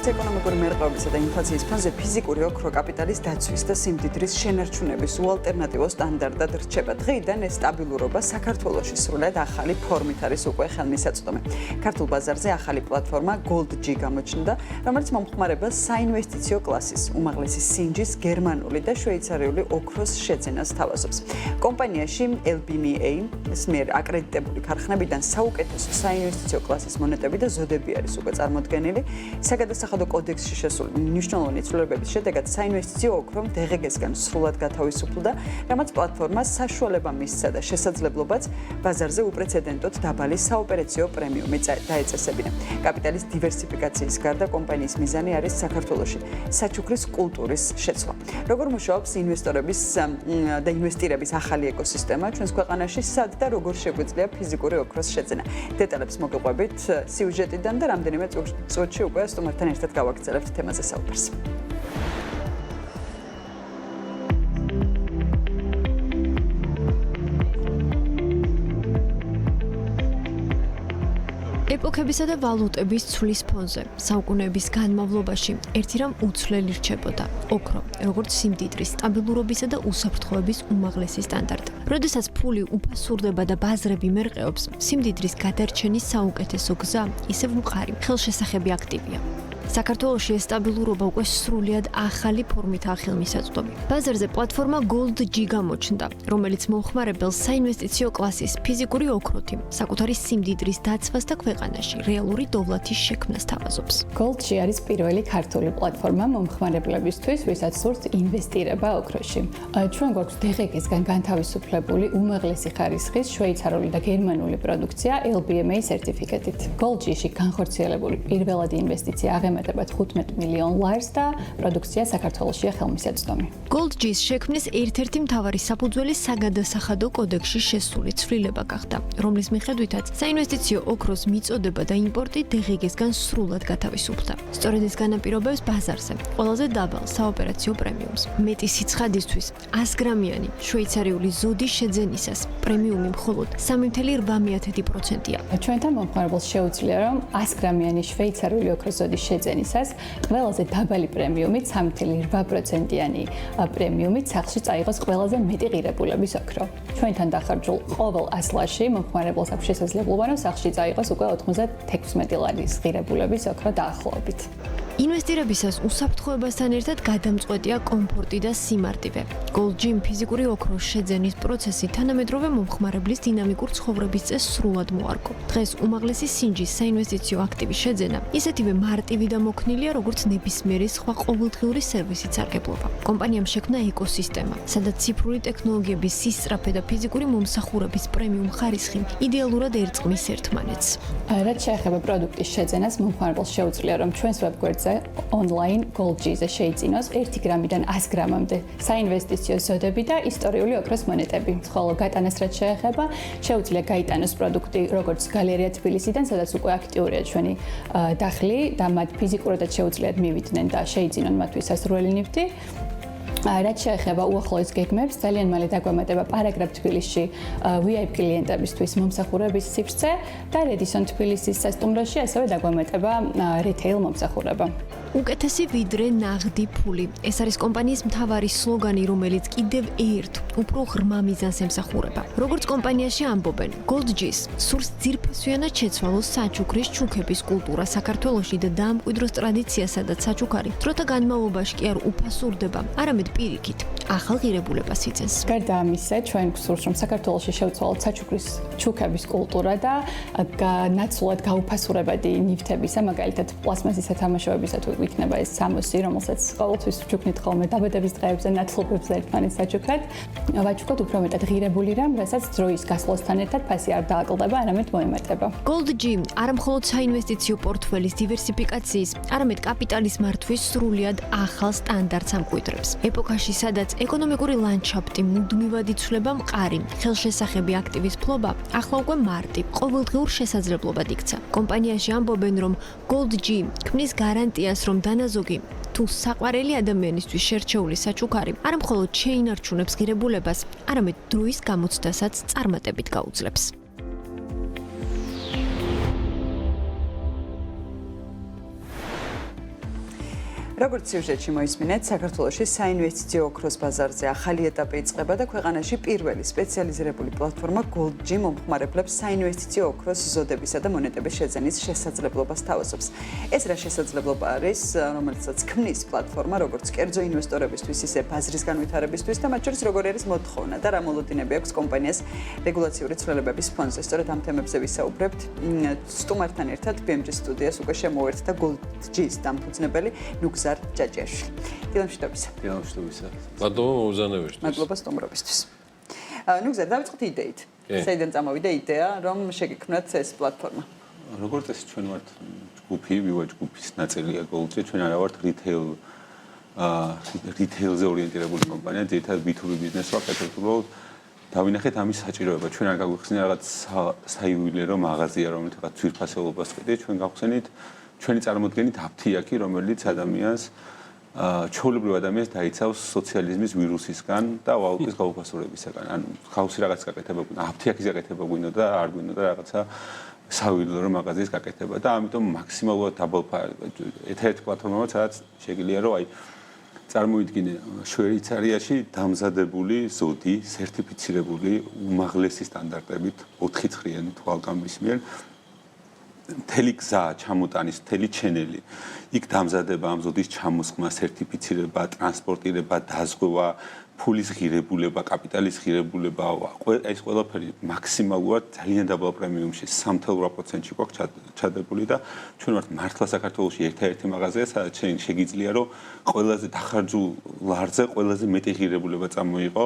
როგორც ეკონომიკური მერყეობისა და ინფლაციის ფონზე ფიზიკური ოქრო კაპიტალის დაცვის და სიმდიდრის შენარჩუნების უალტერნატივო სტანდარტად რჩება. დღეიდან ეს სტაბილურობა საქართველოში სრულად ახალი ფორმით არის უკვე ხელმისაწვდომი. ქართულ ბაზარზე ახალი პლატფორმა Gold G გამოჩნდა, რომელიც მომხმარებელს საინვესტიციო კლასის, უმაღლესი სინჯის, გერმანული და შვეიცარიული ოქროს შეძენას თავაზობს. კომპანიაში LBMA-ის მიერ აკრედიტებული ქარხნებიდან საუკეთესო საინვესტიციო კლასის მონეტები და ზოდები არის უკვე წარმოდგენილი. საგადასახადო კოდექსში შესული მნიშვნელოვანი ცვლილებების შედეგად საინვესტიციო ოქრო დღეგესგან სრულად გათავისუფლდა, რამაც პლატფორმას საშუალება მისცა და შესაძლებლობაც ბაზარზე უპრეცედენტოდ დაბალი საოპერაციო პრემიუმი დაეწესებინა. კაპიტალის დივერსიფიკაციის გარდა კომპანიის მიზანი არის საქართველოში საჩუქრის კულტურის შეცვლა. როგორ მუშაობს ინვესტორების და ინვესტირების ახალი ეკოსისტემა ჩვენს ქვეყანაში, სად და როგორ შეგვიძლია ფიზიკური ოქროს შეძენა? დეტალებს მოგიყვებით სიუჟეტიდან და რამდენიმე წუთში უკვე სტუმართან ერთად გავაგრძელებთ თემაზე საუბარს. ეპოქებისა და ვალუტების ცვლის ფონზე საუკუნეების განმავლობაში ერთი რამ უცვლელი რჩებოდა: ოქრო, როგორც სიმდიდრის, სტაბილურობისა და უსაფრთხოების უმაღლესი სტანდარტი. როდესაც ფული უფასურდება და ბაზრები მერყეობს, სიმდიდრის გადარჩენის საუკეთესო გზა ისევ მყარი, ხელშესახები აქტივია. საქართველოში ეს სტაბილურობა უკვე სრულად ახალი ფორმითაა ხელმისაწვდომი. ბაზარზე პლატფორმა Gold G გამოჩნდა, რომელიც მომხმარებელს საინვესტიციო კლასის ფიზიკური ოქროთი, საკუთარი სიმდიდრის დაცვას და ქვეყანაში რეალური დოვლათის შექმნას თავაზობს. Gold G არის პირველი ქართული პლატფორმა მომხმარებლებისთვის, ვისაც სურთ ინვესტირება ოქროში. ჩვენ გვაქვს დღეგესგან განთავისუფლებული უმაღლესი ხარისხის შვეიცარიული და გერმანული პროდუქცია LBMA სერტიფიკატით. Gold G-ში განხორციელებული პირველადი ინვესტიცია აღემატება 15 მილიონ ლარს და პროდუქცია საქართველოშია ხელმისაწვდომი. Gold G-ის შექმნის ერთ-ერთი მთავარი საფუძველი საგადასახადო კოდექსში შესული ცვლილება გახდა, რომლის მიხედვითაც საინვესტიციო ოქროს მიწოდება და იმპორტი დღეგესგან სრულად გათავისუფლდა. სწორედ ეს განაპირობებს ბაზარზე ყველაზე დაბალ საოპერაციო პრემიუმს. მეტი სიცხადისთვის 100 გრამიანი შვეიცარიული ზოდის შეძენისას პრემიუმი მხოლოდ 3.8%-ია. ჩვენთან მომხმარებელს შეუძლია, რომ 100 გრამიანი შვეიცარიული ოქროს ზოდის შეძენისას ყველაზე დაბალი პრემიუმით 3.8%-იანი პრემიუმით სახლში წაიღოს ყველაზე მეტი ღირებულების ოქრო. ჩვენთან დახარჯულ ყოველ 100 ლარში მომხმარებელს აქვს შესაძლებლობა, რომ სახლში წაიღოს უკვე 96 ლარის ღირებულების ოქრო დაახლოებით. ინვესტირებისას უსაფრთხოებასთან ერთად გადამწყვეტია კომფორტი და სიმარტივე. Gold G ფიზიკური ოქროს შეძენის პროცესი თანამედროვე მომხმარებლის დინამიკურ ცხოვრების წესს სრულად მოარგო. დღეს უმაღლესი სინჯის საინვესტიციო აქტივის შეძენა ისეთივე მარტივი და მოქნილია, როგორც ნებისმიერი სხვა ყოველდღიური სერვისით სარგებლობა. კომპანიამ შექმნა ეკოსისტემა, სადაც ციფრული ტექნოლოგიების სისწრაფე და ფიზიკური მომსახურების პრემიუმ ხარისხი იდეალურად ერწყმის ერთმანეთს. რაც შეეხება პროდუქტის შეძენას, მომხმარებელს შეუძლია, რომ ჩვენს ვებგვერდზე online Gold G-ზე შეიძინოს 1 გრამიდან 100 გრამამდე საინვესტიციო ზოდები და ისტორიული ოქროს მონეტები. ხოლო გატანას რაც შეეხება, შეუძლია გაიტანოს პროდუქტი როგორც გალერეა თბილისიდან, სადაც უკვე აქტიურია ჩვენი დახლი და მათ ფიზიკურადაც შეუძლიათ მივიდნენ და შეიძინონ მათთვის სასურველი ნივთი. რაც შეეხება უახლოეს გეგმებს, ძალიან მალე დაგვემატება პარაგრაფ თბილისში VIP კლიენტებისთვის მომსახურების სივრცე და Redison თბილისის სასტუმროში ასევე დაგვემატება retail მომსახურება. უკეთესი ვიდრე ნაღდი ფული. ეს არის კომპანიის მთავარი სლოგანი, რომელიც კიდევ ერთ უფრო ღრმა მიზანს ემსახურება. როგორც კომპანიაში ამბობენ, Gold G-ის სურს ძირფესვიანად შეცვალოს საჩუქრის ჩუქების კულტურა საქართველოში და დაამკვიდროს ტრადიცია, სადაც საჩუქარი დროთა განმავლობაში კი არ უფასურდება, არამედ პირიქით ახალ ღირებულებას იწენს. გარდა ამისა, ჩვენ გვსურს, რომ საქართველოში შევცვალოთ საჩუქრის ჩუქების კულტურა და ნაცვლად გაუფასურებადი ნივთებისა, მაგალითად პლასმასის სათამაშოებისა თუ იქნება ეს სამოსი, რომელსაც ყოველთვის ვჩუქნით ხოლმე დაბადების დღეებზე, ნათლობებზე ერთმანეთს საჩუქრად. ვაჩუქოთ უფრო მეტად ღირებული რამ, რასაც დროის გასვლასთან ერთად ფასი არ დააკლდება, არამედ მოემატება. Gold G არა მხოლოდ საინვესტიციო პორტფელის დივერსიფიკაციის, არამედ კაპიტალის მართვის სრულად ახალ სტანდარტს ამკვიდრებს. ეპოქაში, სადაც ეკონომიკური ლანდშაფტი მუდმივად იცვლება მყარი, ხელშესახები აქტივის ფლობა ახლა უკვე მარტივ, ყოველდღიურ შესაძლებლობად იქცა. კომპანიაში ამბობენ, რომ Gold G ქმნის გარანტიას, რომ დანაზოგი თუ საყვარელი ადამიანისთვის შერჩეული საჩუქარი არა მხოლოდ შეინარჩუნებს ღირებულებას, არამედ დროის გამოცდასაც წარმატებით გაუძლებს. როგორც სიუჟეტში მოისმინეთ, საქართველოში საინვესტიციო ოქროს ბაზარზე ახალი ეტაპი იწყება და ქვეყანაში პირველი სპეციალიზირებული პლატფორმა Gold-G მომხმარებლებს საინვესტიციო ოქროს ზოდებისა და მონეტების შეძენის შესაძლებლობას თავაზობს. ეს რა შესაძლებლობა არის, რომელსაც ქმნის პლატფორმა როგორც კერძო ინვესტორებისთვის, ისე ბაზრის განვითარებისთვის და მათ შორის როგორი არის მოთხოვნა და რა მოლოდინები აქვს კომპანიას რეგულაციური ცვლილებების ფონზე. სწორედ ამ თემებზე ვისაუბრებთ. სტუმართან ერთად BMG სტუდიას უკვე შემოერთდა Gold-G-ის დამფუძნებელი ნუგზარ ჯაჯიაშვილი. დილამშვიდობისა. დილამშვიდობისა. მადლობა მომზანებისთვის. მადლობა სტუმრობისთვის. ნუგზარ, დავიწყოთ იდეით. საიდან წამოვიდა იდეა, რომ შეგიქმნათ ეს პლატფორმა? როგორც წესი ჩვენ ვართ ჯგუფი, ვივა ჯგუფის ნაწილია Gold-G, ჩვენ არა ვართ რიტეილზე ორიენტირებული კომპანია, ძირითადად B2B ბიზნესს ვაკეთებთ, უბრალოდ დავინახეთ ამის საჭიროება. ჩვენ არ გაგვიხსნა რაღაც საიუველირო მაღაზია, რომელიც რაღაც ძვირფასეულობას ყიდით, ჩვენ გავხსენით ჩვენი წარმოდგენით აფთიაქი, რომელიც ადამიანს ჩვეულებრივ ადამიანს დაიცავს სოციალიზმის ვირუსისგან და ვალუტის გაუფასურებისგან. ანუ ხავსი რაღაც გაკეთება გვინდა, აფთიაქის გაკეთება გვინდა და არ გვინდა და რაღაცა საიუველირო მაღაზიის გაკეთება და ამიტომ მაქსიმალურად ერთ-ერთი პლატფორმა, სადაც შეგიძლია რომ აი წარმოიდგინე შვეიცარიაში დამზადებული ზოდი, სერტიფიცირებული უმაღლესი სტანდარტებით 4 ცხრიანი თვალგამის მიერ მთელი გზა ჩამოტანის, მთელი ჩენელი. იქ დამზადება ამ ზოდის ჩამოსხმა, სერტიფიცირება, ტრანსპორტირება, დაზღვევა, ფულის ღირებულება, კაპიტალის ღირებულება, ეს ყველაფერი მაქსიმალურად ძალიან დაბალ პრემიუმში 3.8%-ში გვაქვს ჩადებული და ჩვენ ვართ მართლა საქართველოში ერთ-ერთი მაღაზია, სადაც შეგიძლია რომ ყველაზე დახარჯულ ლარზე ყველაზე მეტი ღირებულება წამოიღო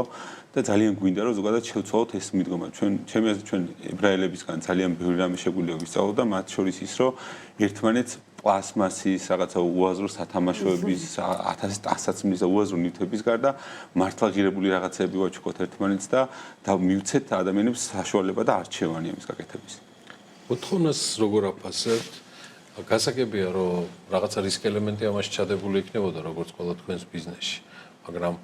და ძალიან გვინდა რომ ზოგადად შევცვალოთ ეს მიდგომა. ჩემი აზრით ჩვენ ებრაელებისგან ძალიან ბევრი რამე შეგვიძლია ვისწავლოთ და მათ შორის ის რომ ერთმანეთს პლასმასის რაღაცა უაზრო სათამაშოების 1000 ტანსაცმლის და უაზრო ნივთების გარდა მართლა ღირებული რაღაცები ვაჩუქოთ ერთმანეთს და მივცეთ ადამიანებს საშუალება და არჩევანი ამის გაკეთების. მოთხოვნას როგორ აფასებთ? გასაგებია რომ რაღაცა რისკ ელემენტი ამაში ჩადებული იქნებოდა როგორც ყველა თქვენს ბიზნესში, მაგრამ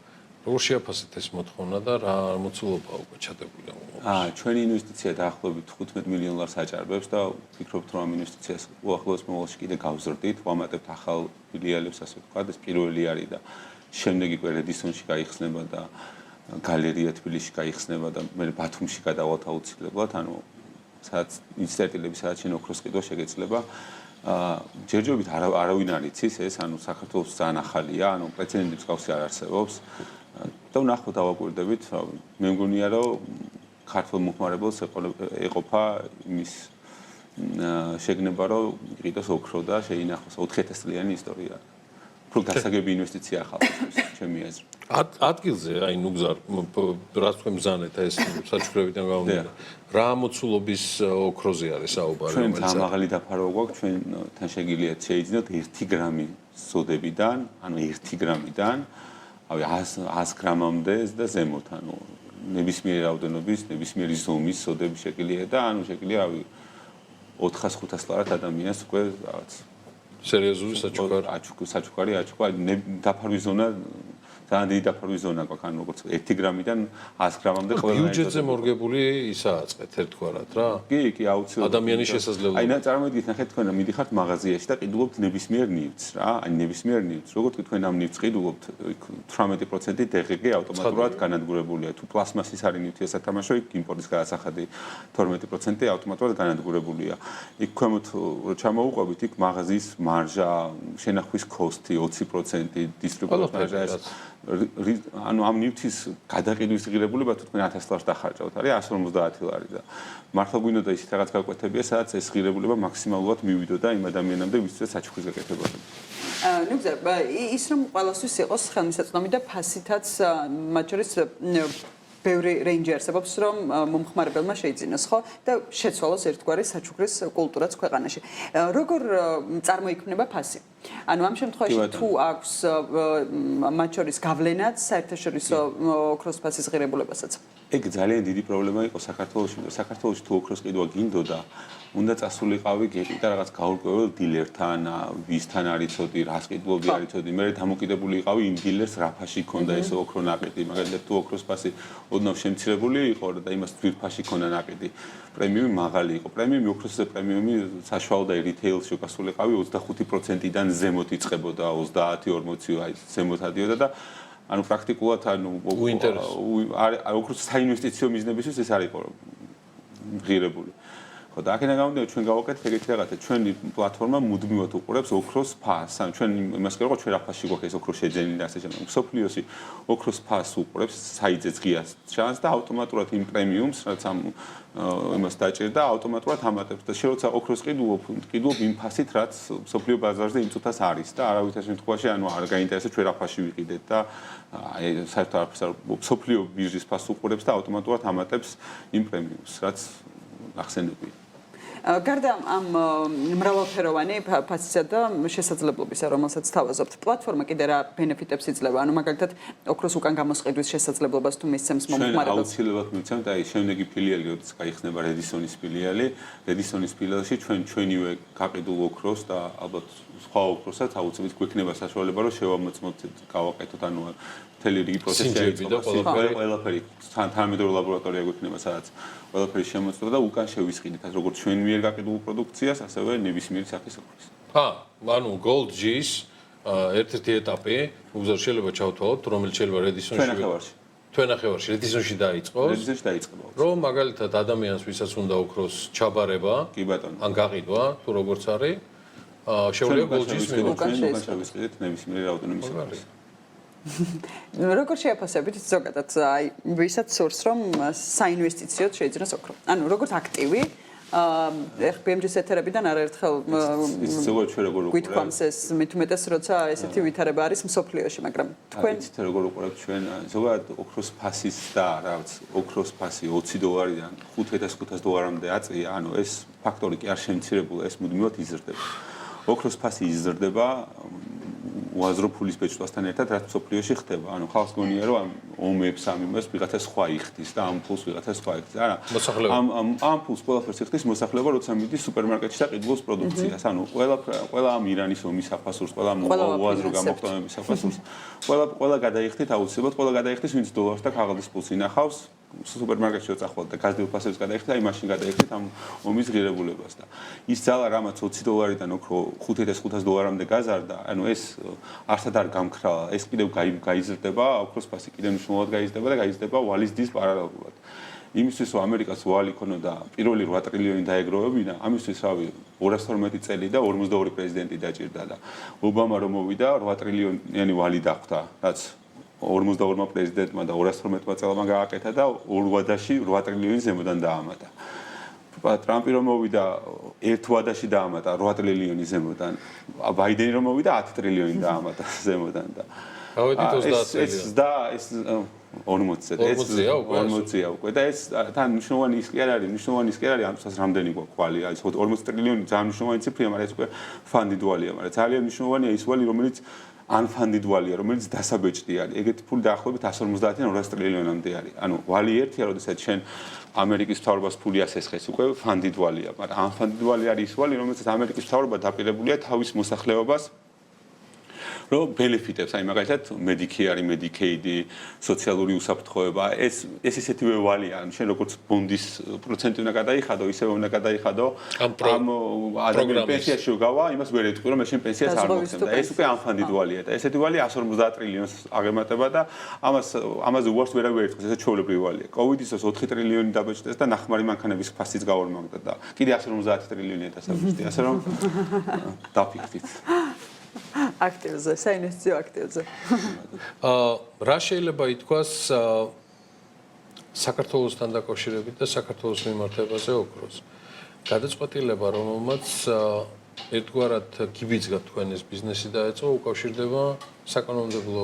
როგორ შეაფასეთ ეს მოთხოვნა და რა მოცულობა უკვე ჩადებული აქვს? ჩვენი ინვესტიცია დაახლოებით $15 მილიონ აჭარბებს და ვფიქრობთ რომ ამ ინვესტიციას უახლოეს მომავალში კიდე გავზრდით, ვამატებთ ახალ ფილიალებს, ასე ვთქვათ, ეს პირველი არის და შემდეგ უკვე რედისონში გაიხსნება და გალერეა თბილისში გაიხსნება და მე ბათუმში გადავალთ აუცილებლად, ანუ სადაც ინსტერტილები, სადაც შენ ოქროს ყიდვა შეგეძლება. ჯერჯერობით არავინ არ იცის ეს, ანუ საქართველოს ძალიან ახალია, ანუ პრეცედენტი მსგავსი არ არსებობს. და ვნახოთ დავაკვირდებით, მე მგონია რომ ქართულ მომხმარებელს ეყოფა იმის შეგნება რომ იყიდოს ოქრო და შეინახოს 4000 წლიანი ისტორია. უფრო გასაგები ინვესტიცია ხალხისთვის, ჩემი აზრით. ადგილზე, აი ნუგზარ, რაც თქვენ ბრძანეთ ეს საჩუქრებიდან გამომდინარე. რა მოცულობის ოქროზე არის საუბარი? ჩვენ მაღალი დაფარვა გვაქვს, ჩვენთან შეგიძლიათ შეიძინოთ 1 გრამი ზოდებიდან, ანუ 1 გრამიდან, ავი 100 გრამამდე და ზემოთ, ანუ ნებისმიერი რაოდენობის, ნებისმიერი ზომის ზოდები შეგიძლია და ანუ შეგიძლია ავი 400-500 ლარად ადამიანს უკვე რაღაც სერიოზული საჩუქარი აჩუქა, დაფარვის ზონა ძალიან დიდი დაფარვის ზონა გვაქვს, ანუ როგორც 1 გრამიდან 100 გრამამდე ყველა ბიუჯეტზე მორგებული ისააწყეთ ერთგვარად რა? კი, აუცილებლად. ადამიანის შესაძლებლობა. აი, წარმოიდგინეთ, ნახეთ თქვენ მიდიხართ მაღაზიაში და ყიდულობთ ნებისმიერ ნივთს რა, აი ნებისმიერ ნივთს. როგორც კი თქვენ ამ ნივთს ყიდულობთ, 18% DGG ავტომატურად განადგურებულია. თუ პლასმასის არის ნივთი სათამაშო, იქ იმპორტის გადასახადი 12% ავტომატურად განადგურებულია. იქ ქვემოთ რო ჩამოუყვებით, იქ მაღაზიის მარჟა, შენახვის კოსტი 20%, დისტრიბუტორის მარჟა ეს ანუ ამ ნივთის გადაყიდვის ღირებულება თუ თქვენ 1000 ლარს დახარჯავთ, არის 150 ლარი და მართლა გვინდოდა ისეთ რაღაც გაკვეთებია, სადაც ეს ღირებულება მაქსიმალურად მივიდოდა იმ ადამიანამდე, ვისაც საჩუქრის გაკეთება. ნუგზარ, ის რომ ყველასთვის იყოს ხელმისაწვდომი და ფასითაც მათ შორის ბევრი რეინჯი არსებობს, რომ მომხმარებელმა შეიძინოს, ხო? და შეცვალოს ერთგვარი საჩუქრის კულტურაც ქვეყანაში. როგორ წარმოიქმნება ფასი? ანუ ამ შემთხვევაში თუ აქვს მათ შორის გავლენაც საერთაშორისო ოქროს ფასის ღირებულებასაც? ეგ ძალიან დიდი პრობლემა იყო საქართველოში, და საქართველოში თუ ოქროს ყიდვა გინდოდა, უნდა წასულიყავი გეყი და რაღაც გაურკვეველ დილერთან, ვისთან არიცოდი, რას ყიდულობდი არიცოდი, მე დამოკიდებული იყავი იმ დილერს რა ფაში ქონდა ეს ოქრო ნაყიდი, მაგალითად თუ ოქროს ფასი ოდნავ შემცირებული იყო და იმას ძვირფაში ქონდა ნაყიდი. პრემიუმი მაღალი იყო. პრემიუმი უქროსზე პრემიუმი საშუალო და რიტეილში გასულიყავი 25%-დან ზემოთ იწყებოდა 30-40 აი ზემოთ ადიოდა და ანუ პრაქტიკულად ანუ უქროს საინვესტიციო მიზნებისთვის ეს არ იყო ღირებული. ხო და აქედან გამომდინარე ჩვენ გავაკეთეთ ეგეთი რაღაცა ჩვენი პლატფორმა მუდმივად უყურებს ოქროს ფასს. ანუ ჩვენ იმას კი ვიყო ჩვენაფასში გვაქვს ეს ოქროს შეძენილი და ასე შემდეგ. სოფლიოსი ოქროს ფასს უყურებს საიძეც ღიას ჩანს და ავტომატურად იმ პრემიუმს რაც ამ იმას დაჭერდა ავტომატურად ამატებს და შეიძლება ოქროს ყიდულობ იმ ფასით რაც სოფლიო ბაზარზე იმ წუთას არის და არავითარ შემთხვევაში ანუ არ გაინტერესებს ჩვენაფასში ვიყიდეთ და აი საერთოდ არაფერს არ სოფლიო ბირჟის ფასს უყურებს და ავტომატურად ამატებს იმ პრემიუმს რაც ახსენებია. გარდა ამ მრავალფეროვანი ფასისა და შესაძლებლობისა, რომელსაც თავაზობთ, პლატფორმა კიდე რა ბენეფიტებს იძლევა? ანუ მაგალითად, ოქროს უკან გამოსყიდვის შესაძლებლობას თუ მისცემს მომხმარებელს? აუცილებლად მიცემთ, აი შემდეგი ფილიალი, როდის გაიხსნება რედისონის ფილიალი, რედისონის ფილიალში ჩვენივე გაყიდულ ოქროს და ალბათ სხვა ოქროსაც აუცილებლად გვექნება საშუალება, რომ შევამოწმოთ, გავაკეთოთ, ანუ მთელი რიგი პროცესი აიწყება, ყველაფერი თანამედროვე ლაბორატორია გვექნება, სადაც ყველაფერი შემოწმება და უკან შევისყიდეთ, როგორც ჩვენ მიერ გაყიდულ პროდუქციას, ასევე ნებისმიერი სახის ოქროს. ანუ Gold G-ის ერთ-ერთი ეტაპი, უგზავ შეიძლება ჩავთვალოთ, რომელიც შეიძლება რედისონში თვენახევარში რედისონში დაიწყოს. რედისონში დაიწყება. რომ მაგალითად ადამიანს ვისაც უნდა ოქროს ჩაბარება, კი ბატონო, ან გაყიდვა, თუ როგორც არის, შეუძლია Gold G-ის უკან შევისყიდეთ ნებისმიერი ავტონომიის ოქროს. როგორ შეაფასებით ზოგადად აი ვისაც სურს რომ საინვესტიციოდ შეიძინოს ოქრო? ანუ როგორც აქტივი BMG-ის ეთერებიდან არაერთხელ ის ზოგადად ჩვენ როგორ უყურებთ? გვითქვამს ეს მით უმეტეს როცა ესეთი ვითარება არის მსოფლიოში, მაგრამ თქვენ იცით როგორ უყურებთ ჩვენ ზოგადად ოქროს ფასის და რაც ოქროს ფასი $20-დან $5,500-მდე აწია, ანუ ეს ფაქტორი კი არ შემცირებულა, ეს მუდმივად იზრდება. ოქროს ფასი იზრდება უაზრო ფულის ბეჭდვასთან ერთად რაც მსოფლიოში ხდება. ანუ ხალხს გონია რომ ომებს ამ იმას ვიღაცა სხვა იხდის და ამ ფულს ვიღაცა სხვა იხდის. არა. ამ ფულს ყველაფერს იხდის მოსახლეობა, როცა მიდის სუპერმარკეტში და ყიდულობს პროდუქციას. ანუ ყველა ამ ირანის ომის საფასურს, ყველა უაზრო გამოხტომების საფასურს, ყველა გადაიხდით აუცილებლად, ყველა გადაიხდის ვინც დოლარს და ქაღალდის ფულს ინახავს. სუპერმარკეტში წახვალ და გაზრდილ ფასებს გადაიხდით, აი მაშინ გადაიხდით ამ ომის ღირებულებას და ის ძალა რამაც $20-დან ოქრო $5,500-მდე გაზარდა, ანუ ეს არსად არ გამქრალა, ეს კიდევ გაიზრდება, ოქროს ფასი კიდევ მნიშვნელოვნად გაიზრდება და გაიზრდება ვალის დის პარალელურად. იმისთვის რომ ამერიკას ვალი ქონოდა პირველი 8 ტრილიონი დაეგროვებინა, ამისთვის რავი 212 წელი და 42 პრეზიდენტი დაჭირდა და ობამა რომ მოვიდა 8 ტრილიონიანი ვალი დახვდა, რაც 42-მა პრეზიდენტმა და 212 წელმა გააკეთა და 2 ვადაში 8 ტრილიონი ზემოდან დაამატა. ტრამპი რომ მოვიდა 1 ვადაში დაამატა 8 ტრილიონი ზემოდან. ბაიდენი რომ მოვიდა 10 ტრილიონი დაამატა ზემოდან და გავედით 30 ეს და ეს 40-ია უკვე და ეს თან მნიშვნელოვანი ის კი არ არის ამასაც რამდენი გვაქვს ვალი აი 40 ტრილიონი ძალიან მნიშვნელოვანი ციფრია, მაგრამ ეს უკვე funded ვალია, მაგრამ ძალიან მნიშვნელოვანია ის ვალი რომელიც unfunded ვალია, რომელიც დასაბეჭდი არის. ეგეთი ფული დაახლოებით 150-დან 200 ტრილიონამდე არის. ანუ ვალი ერთია, როდესაც შენ ამერიკის მთავრობას ფული ასესხეს, უკვე funded ვალია, მაგრამ unfunded ვალი არის ის ვალი, რომელსაც ამერიკის მთავრობა დაპირებულია თავის მოსახლეობას რომ ბენეფიტებს, აი მაგალითად Medicare, Medicaid, სოციალური უსაფრთხოება, ეს ისეთივე ვალია, ანუ შენ როგორც ბონდის პროცენტი უნდა გადაიხადო, ისევე უნდა გადაიხადო ამ ადამიანის პენსიაში გავა, იმას ვერ ეთქვი რომ შენ პენსიას არ მოგცემ და ეს უკვე unfunded ვალია და ესეთი ვალი 150 ტრილიონს აღემატება და ამაზე უარს ვერავინ ეთქვის, ეს ჩვეულებრივი ვალია. კოვიდისას 4 ტრილიონი დაბეჭდეს და ნახმარი მანქანების ფასიც გავორმაგდა და კიდე 150 ტრილიონია დასაბეჭდი, ასე რომ დაფიქრდით. აქტივზე, საინვესტიციო აქტივზე. რა შეიძლება ითქვას საქართველოსთან დაკავშირებით და საქართველოს მიმართებაზე ოქროს? გადაწყვეტილება, რომელმაც ერთგვარად გიბიძგა თქვენს ბიზნესი დაეწყო, უკავშირდება საკანონმდებლო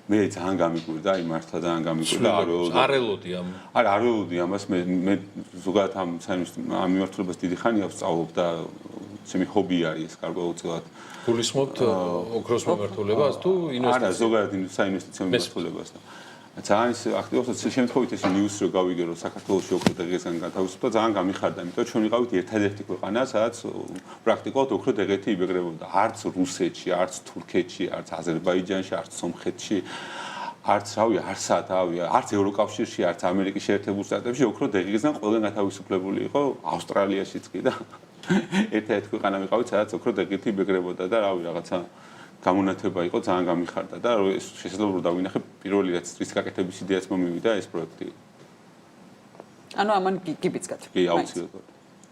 მე ძალიან გამიკვირდა, აი მართლა ძალიან გამიკვირდა, არ ელოდი ამ. არ ელოდი ამას, მე ზოგადად ამ ამ მიმართულებას დიდი ხანია ვსწავლობ და ჩემი ჰობი არის ეს გარკვეულწილად. გულისხმობთ ოქროს მიმართულებას თუ ინვესტიციას? არა, ზოგადად საინვესტიციო მიმართულებას და ძალიან აქტიურად შემთხვევით ეს ნიუსი რო გავიგე რომ საქართველოში ოქრო დეგეთთან გათავისუფლდა, ძალიან გამიხარდა, იმიტომ რომ ჩვენ ვიყავით ერთადერთი ქვეყანა, სადაც პრაქტიკულად ოქრო დეგეთი იბეგრებოდა. არც რუსეთში, არც თურქეთში, არც აზერბაიჯანში, არც სომხეთში არც რავი, არც ევროკავშირში, არც ამერიკის შეერთებულ შტატებში ოქრო დეგიგისგან ყველგან გათავისუფლებული იყო, ავსტრალიაშიც კი და ერთ-ერთი ქვეყანა ვიყავით, სადაც ოქრო დეგითი იბეგრებოდა და რავი, რაღაცა გამონათება იყო, ძალიან გამიხარდა და შესაძლოა რომ დავინახე პირველი რაც რის გაკეთების იდეაც მომივიდა ეს პროექტი. ანუ ამან გიბიცგათ. კი, აუცილებლად.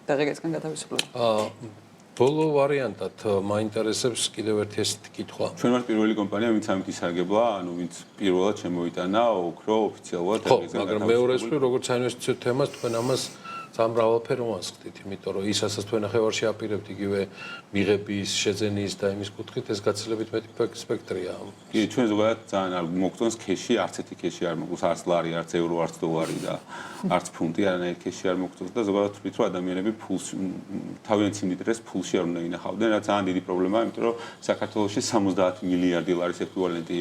დეგიგისგან გათავისუფლებული. ბოლო ვარიანტად მაინტერესებს კიდევ ერთი ესეთი კითხვა. ჩვენ ვართ პირველი კომპანია, ვინც ამით ისარგებლა, ანუ ვინც პირველად შემოიტანა ოქრო ოფიციალურად ხო, მაგრამ მეორეს ვთქვი, როგორც საინვესტიციო თემას თქვენ ამას ძალიან მრავალფეროვანს ხდით, იმიტომ რომ ისაც თქვენ ახევარში აპირებთ იგივე მიღების, შეძენის და იმის კუთხით ეს გაცილებით მეტი სპექტრია. კი, ჩვენ ზოგადად ძალიან არ მოგწონს ქეში, არც ერთი ქეში არ მოგწონს, არც ლარი, არც ევრო, არც დოლარი და არც ფუნტი, არანაირი ქეში არ მოგწონს და ზოგადად ვთქვით, რომ ადამიანები ფულს თავიანთ სიმდიდრეს ფულში არ უნდა ინახავდნენ, რაც ძალიან დიდი პრობლემაა, იმიტომ რომ საქართველოში 70 მილიარდი ლარის ეკვივალენტი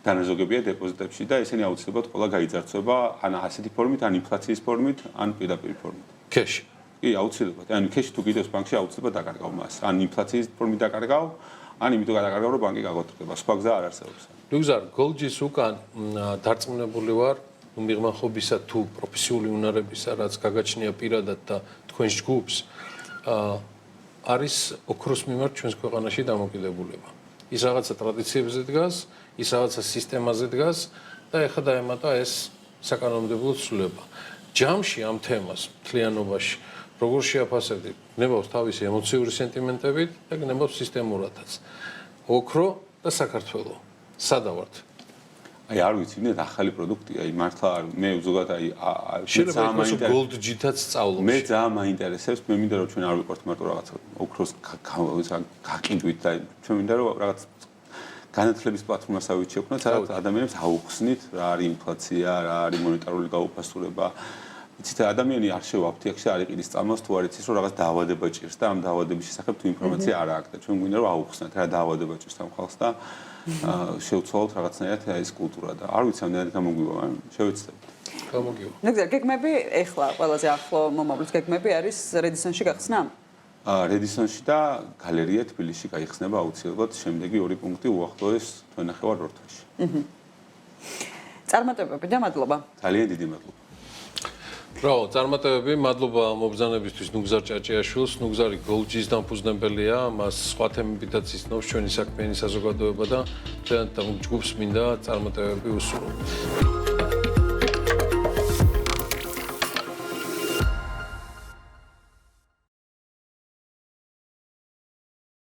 დანაზოგებია დეპოზიტებში და ესენი აუცილებლად ყველა გაიძარცვება ან ასეთი ფორმით, ან ინფლაციის ფორმით, ან პირდაპირ ფორმით. ქეში. კი, აუცილებლად. ანუ ქეში თუ კიდევს ბანკში აუცილებლად დაკარგავ მას. ან ინფლაციის ფორმით დაკარგავ, ან იმიტომ დაკარგავ, რომ ბანკი გაგოტრდება. სხვა გზა არ არსებობს. ლუგზარ, გოლჯის უკან დარწმუნებული ვარ, მიღმა ხობისა თუ პროფესიული უნარებისა, რაც გაგაჩნია პირადად და თქვენ ჯგუფს, არის ოქროს მიმართ ჩვენს ქვეყანაში დამოკიდებულება. ის რაღაცა ტრადიციებზე დგას, ის რაღაცა სისტემაზე დგას და ეხლა დაემატა ეს საკანონმდებლო ცვლილება. ჯამში ამ თემას მთლიანობაში როგორ შეაფასებდი? გნებავს თავისი ემოციური სენტიმენტებით და გნებავს სისტემურადაც. ოქრო და საქართველო. სადა ვართ? აი არ ვიცი, ნე ახალი პროდუქტია, აი მართლა არ მე ზოგადად აი შეიძლება იყოს gold G-თაც სწავლობს. მე ძალიან მაინტერესებს, მე მინდა რომ ჩვენ არ ვიყავთ მარტო რაღაცა ოქროს გაკინდვით და ჩვენ მინდა რომ რაღაც განათლების პლატფორმას ავიჩიოთ, სადაც ადამიანებს აუხსნით რა არის ინფლაცია, რა არის მონეტარული გაუფასურება. იცით ადამიანი არ შევა აფთიაქში არ იყიდის წამოს თუ არ იცის რომ რაღაც დაავადება ჭირს და ამ დაავადების შესახებ თუ ინფორმაცია არ აქვს და ჩვენ გვინდა რომ აუხსნათ რა დაავადება ჭირს ამ ხალხს და შევცვალოთ რაღაცნაირად ეს კულტურა და არ ვიცი ამდენად გამოგვივა ან შევეცდებით. გამოგივა. ნუ გეგმები ეხლა ყველაზე ახლო მომავლის გეგმები არის რედისონში გახსნა? რედისონში და გალერეა თბილისში გაიხსნება აუცილებლად შემდეგი 2 პუნქტი უახლოეს თვენახევარ რორთაში. წარმატებები და მადლობა. ძალიან დიდი მადლობა. ბრავო, წარმატებები, მადლობა მობრძანებისთვის ნუგზარ ჭაჭიაშვილს. ნუგზარი გოლჯის დამფუძნებელია, მას სხვა თემებითაც იცნობს ჩვენი საქმიანი საზოგადოება და ძალიან ჯგუფს მინდა წარმატებები უსურვო.